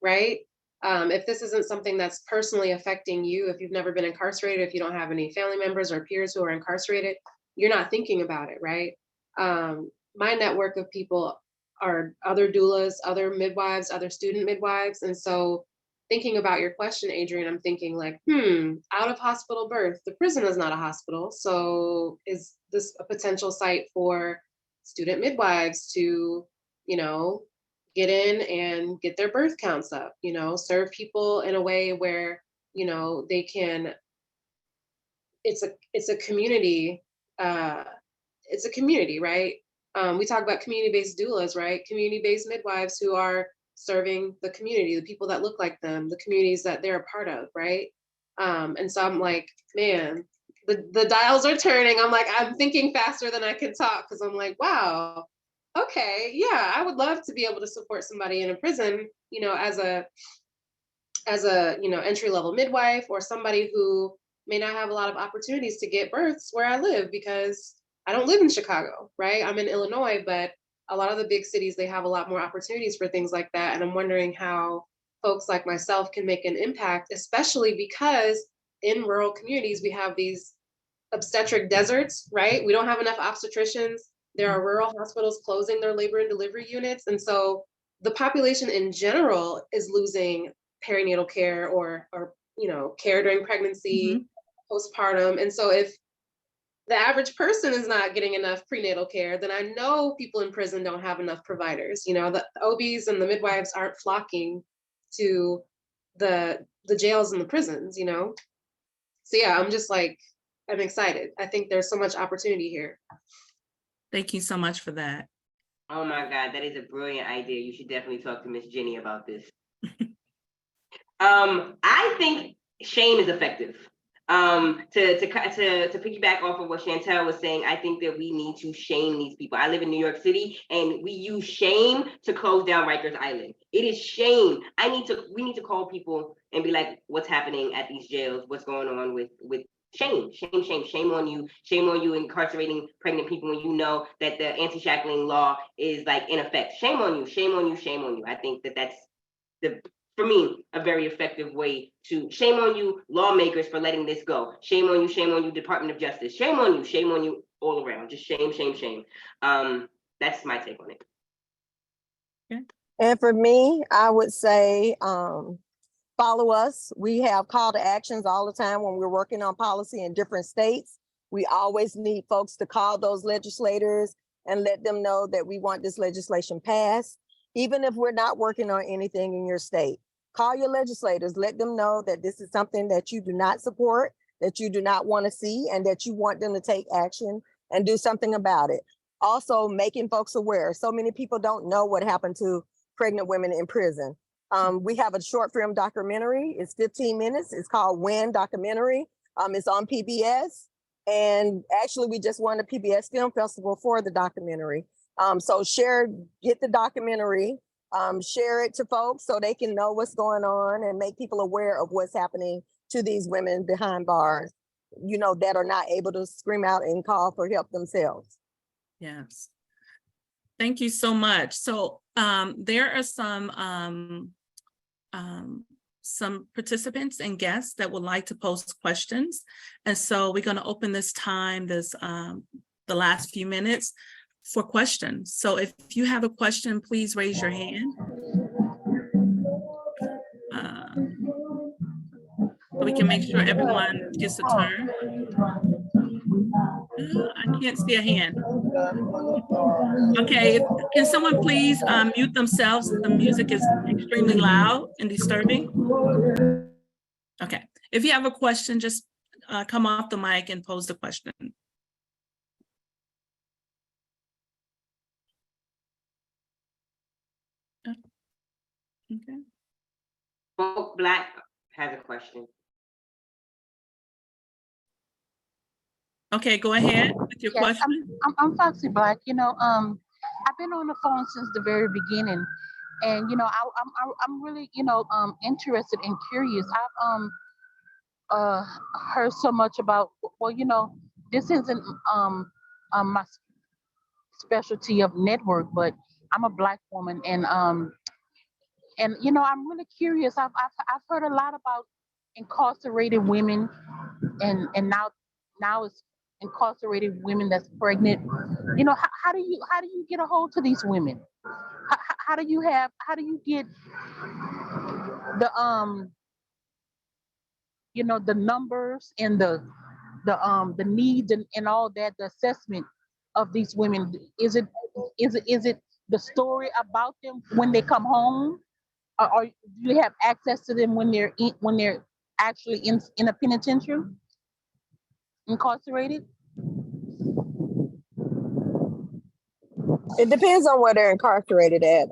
right? If this isn't something that's personally affecting you, if you've never been incarcerated, if you don't have any family members or peers who are incarcerated, you're not thinking about it, right? My network of people are other doulas, other midwives, other student midwives. And so thinking about your question, Adrian, I'm thinking like, out of hospital birth, the prison is not a hospital. So is this a potential site for student midwives to, get in and get their birth counts up, serve people in a way where, they can, it's a community, it's a community, right? We talk about community-based doulas, right? Community-based midwives who are serving the community, the people that look like them, the communities that they're a part of, right? And so I'm like, man, the dials are turning. I'm thinking faster than I can talk, because I'm like, wow, okay, yeah, I would love to be able to support somebody in a prison, as a entry-level midwife, or somebody who may not have a lot of opportunities to get births where I live, because I don't live in Chicago, right? I'm in Illinois, but a lot of the big cities, they have a lot more opportunities for things like that. And I'm wondering how folks like myself can make an impact, especially because in rural communities, we have these obstetric deserts, right? We don't have enough obstetricians. There are rural hospitals closing their labor and delivery units. And so the population in general is losing perinatal care or care during pregnancy, postpartum. And so if the average person is not getting enough prenatal care, then I know people in prison don't have enough providers. The OBs and the midwives aren't flocking to the jails and the prisons, So yeah, I'm excited. I think there's so much opportunity here. Thank you so much for that. Oh my God, that is a brilliant idea. You should definitely talk to Miss Jenny about this. I think shame is effective. To piggyback off of what Chantel was saying, I think that we need to shame these people. I live in New York City, and we use shame to close down Rikers Island. It is shame. We need to call people and be like, what's happening at these jails? What's going on with shame on you incarcerating pregnant people when you know that the anti-shackling law is like in effect. Shame on you. I think that's for me, a very effective way to shame on you, lawmakers, for letting this go. Shame on you, Department of Justice. Shame on you all around. Just shame. That's my take on it. Yeah. And for me, I would say, follow us. We have call to actions all the time when we're working on policy in different states. We always need folks to call those legislators and let them know that we want this legislation passed. Even if we're not working on anything in your state, call your legislators, let them know that this is something that you do not support, that you do not want to see, and that you want them to take action and do something about it. Also, making folks aware. So many people don't know what happened to pregnant women in prison. We have a short film documentary. It's 15 minutes. It's called When Documentary. It's on PBS. And actually, we just won the PBS Film Festival for the documentary. So get the documentary, share it to folks so they can know what's going on and make people aware of what's happening to these women behind bars, that are not able to scream out and call for help themselves. Yes. Thank you so much. So there are some participants and guests that would like to post questions. And so we're going to open this time, the last few minutes for questions. So if you have a question, please raise your hand. So we can make sure everyone gets a turn. I can't see a hand. Okay, can someone please mute themselves? The music is extremely loud and disturbing. Okay, if you have a question, just come off the mic and pose the question. Okay. Smoke Black has a question. Okay, go ahead with your Yes, question. I'm Foxy Black. I've been on the phone since the very beginning, and I'm really interested and curious. I've uh heard so much about, well, this isn't my specialty of network, but I'm a Black woman, and I'm really curious. I've heard a lot about incarcerated women, and now it's incarcerated women that's pregnant. How do you get a hold to these women? How do you get the the numbers and the needs and all that, the assessment of these women? Is it the story about them when they come home, or do you have access to them when they're actually in a penitentiary, incarcerated? It depends on where they're incarcerated at.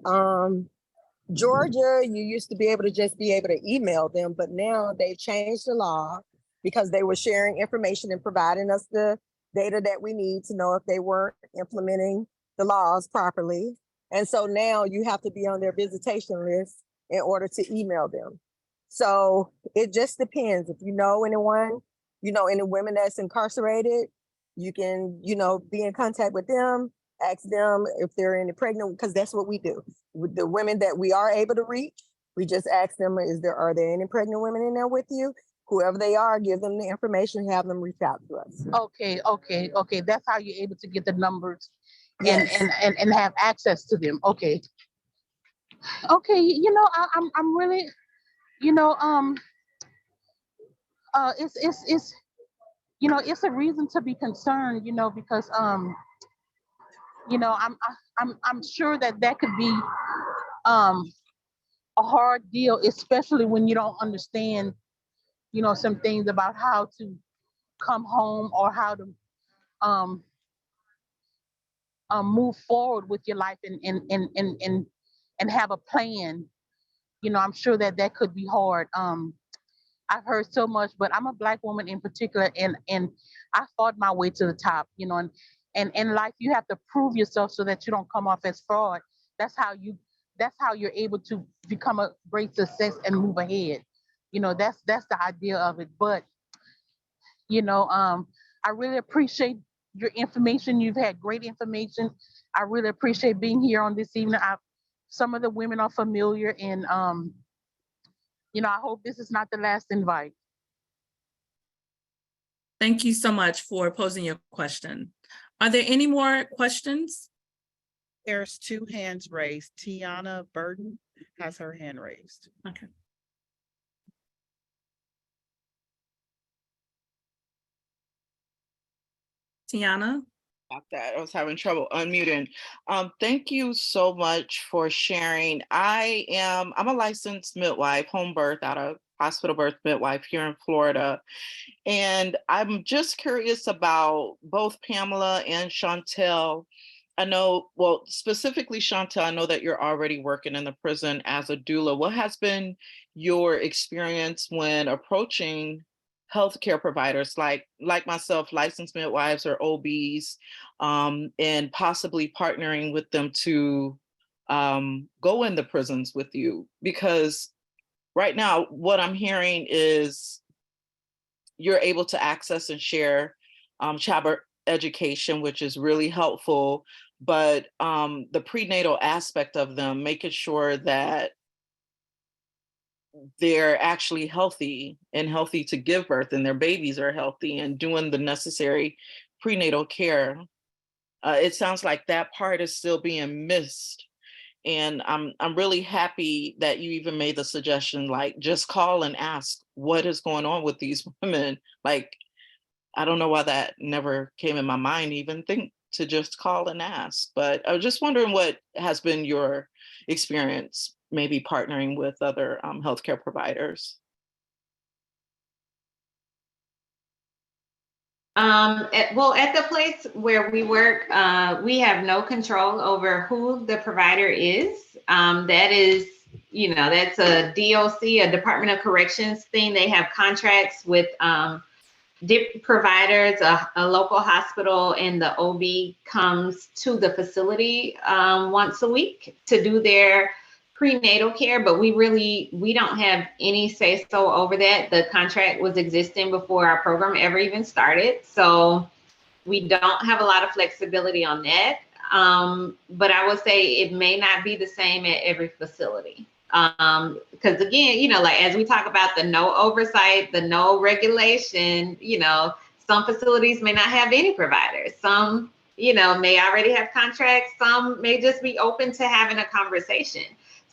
Georgia, you used to be able to email them, but now they've changed the law because they were sharing information and providing us the data that we need to know if they weren't implementing the laws properly. And so now you have to be on their visitation list in order to email them. So it just depends. If you know anyone, any women that's incarcerated, you can, be in contact with them, ask them if they're any pregnant, because that's what we do. With the women that we are able to reach, we just ask them, are there any pregnant women in there with you? Whoever they are, give them the information, have them reach out to us. Okay. That's how you're able to get the numbers Yes. and have access to them. Okay. I'm really, it's it's a reason to be concerned, because I'm sure that could be um a hard deal, especially when you don't understand, some things about how to come home, or how to um move forward with your life, and have a plan. I'm sure that could be hard. I've heard so much, but I'm a Black woman in particular, and I fought my way to the top. And in life, you have to prove yourself so that you don't come off as fraud. That's how you. That's how you're able to become a great success and move ahead. That's the idea of it. But I really appreciate your information. You've had great information. I really appreciate being here on this evening. Some of the women are familiar, and I hope this is not the last invite. Thank you so much for posing your question. Are there any more questions? There's 2 hands raised. Tiana Burton has her hand raised. Okay. Tiana? About that. I was having trouble unmuting. Thank you so much for sharing. I'm a licensed midwife, home birth out of hospital birth midwife here in Florida. And I'm just curious about both Pamela and Chantel. I know, well, specifically Chantel, I know that you're already working in the prison as a doula. What has been your experience when approaching healthcare providers like myself, licensed midwives or OBs, and possibly partnering with them to go in the prisons with you? Because right now, what I'm hearing is you're able to access and share childbirth education, which is really helpful, but the prenatal aspect of them, making sure that they're actually healthy and healthy to give birth, and their babies are healthy, and doing the necessary prenatal care. It sounds like that part is still being missed. And I'm really happy that you even made the suggestion, like, just call and ask what is going on with these women. Like, I don't know why that never came in my mind, even think to just call and ask. But I was just wondering what has been your experience, maybe partnering with other healthcare providers. At the place where we work, we have no control over who the provider is. That is That's a DOC, a Department of Corrections thing. They have contracts with different providers, a local hospital, and the OB comes to the facility once a week to do their prenatal care, but we don't have any say so over that. The contract was existing before our program ever even started, so we don't have a lot of flexibility on that. But I would say it may not be the same at every facility. Because again, like as we talk about the no oversight, the no regulation, some facilities may not have any providers. Some, may already have contracts. Some may just be open to having a conversation.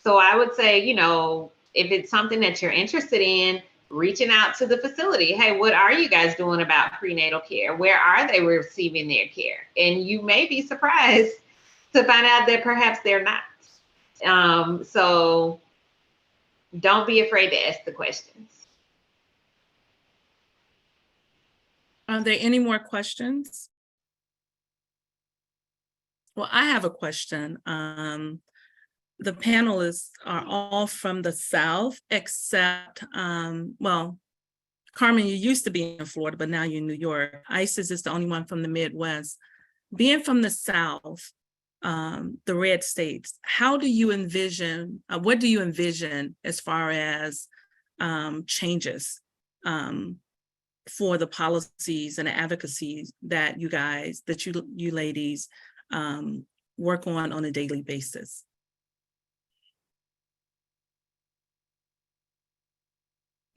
So I would say, if it's something that you're interested in, reaching out to the facility. Hey, what are you guys doing about prenatal care? Where are they receiving their care? And you may be surprised to find out that perhaps they're not. So don't be afraid to ask the questions. Are there any more questions? Well, I have a question. The panelists are all from the South, except, well, Carmen, you used to be in Florida, but now you're in New York. Isis is the only one from the Midwest. Being from the South, the red states, how do you envision, what do you envision as far as changes for the policies and the advocacies that you ladies work on a daily basis?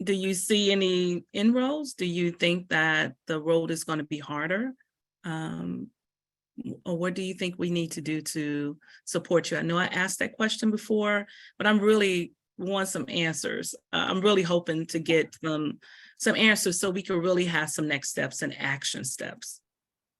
Do you see any inroads? Do you think that the road is going to be harder? Or what do you think we need to do to support you? I know I asked that question before, but I'm really want some answers. I'm really hoping to get some answers so we can really have some next steps and action steps.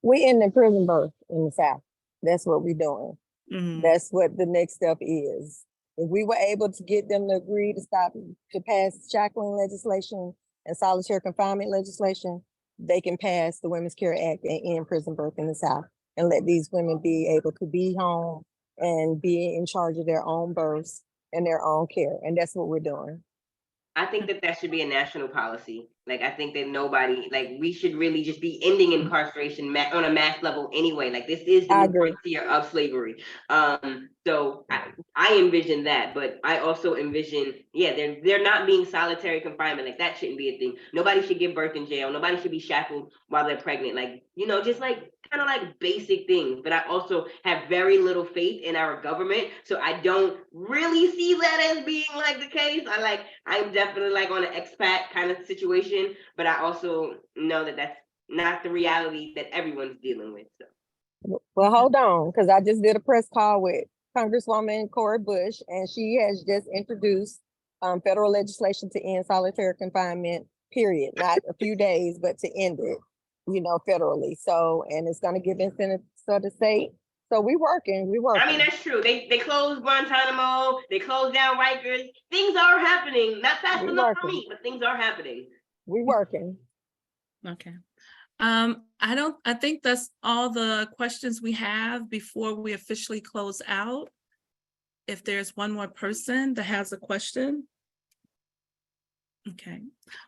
We in the prison birth in the South. That's what we're doing. Mm-hmm. That's what the next step is. If we were able to get them to agree to pass shackling legislation and solitary confinement legislation, they can pass the Women's Care Act and end prison birth in the South and let these women be able to be home and be in charge of their own births and their own care. And that's what we're doing. I think that should be a national policy. Like, I think that we should really just be ending incarceration on a mass level anyway. Like, this is the new frontier of slavery. So I envision that, but I also envision, they're not being solitary confinement. Like, that shouldn't be a thing. Nobody should give birth in jail. Nobody should be shackled while they're pregnant. Like, just like kind of like basic things. But I also have very little faith in our government, so I don't really see that as being like the case. I'm definitely like on an expat kind of situation, but I also know that that's not the reality that everyone's dealing with. So. Well, hold on, because I just did a press call with Congresswoman Cori Bush, and she has just introduced federal legislation to end solitary confinement, period. Not a few days, but to end it, federally. So, and it's going to give incentives to the state. So we working. I mean, that's true. They closed Guantanamo. They closed down Rikers. Things are happening. Not fast enough for me, but things are happening. We working. Okay. I think that's all the questions we have before we officially close out. If there's one more person that has a question. Okay.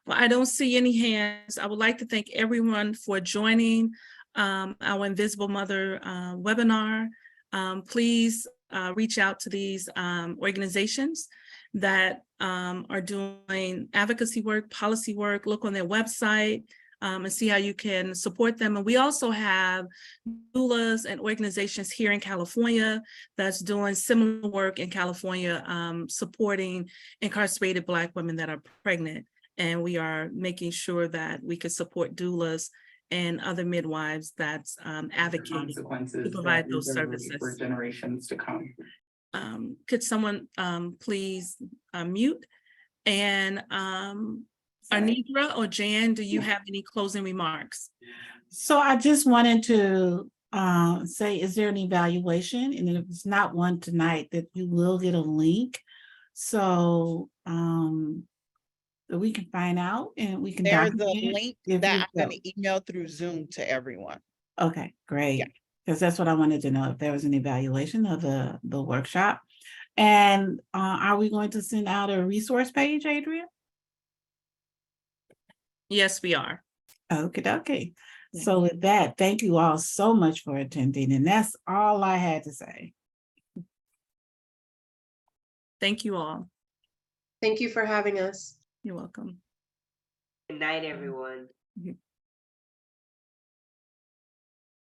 Well, I don't see any hands. I would like to thank everyone for joining our Invisible Mother webinar. Please reach out to these organizations that are doing advocacy work, policy work, look on their website and see how you can support them. And we also have doulas and organizations here in California that's doing similar work in California, supporting incarcerated Black women that are pregnant. And we are making sure that we can support doulas and other midwives that's advocating to provide those services for generations to come. Could someone please mute? And Anitra or Jan, do you have any closing remarks? So I just wanted to say, is there an evaluation? And if it's not one tonight, that you will get a link. So that we can find out and we can There's a link that I'm going to email through Zoom to everyone. Okay, great. Because that's what I wanted to know, if there was an evaluation of the workshop. And are we going to send out a resource page, Adrian? Yes, we are. Okay. Yeah. So with that, thank you all so much for attending. And that's all I had to say. Thank you all. Thank you for having us. You're welcome. Good night, everyone.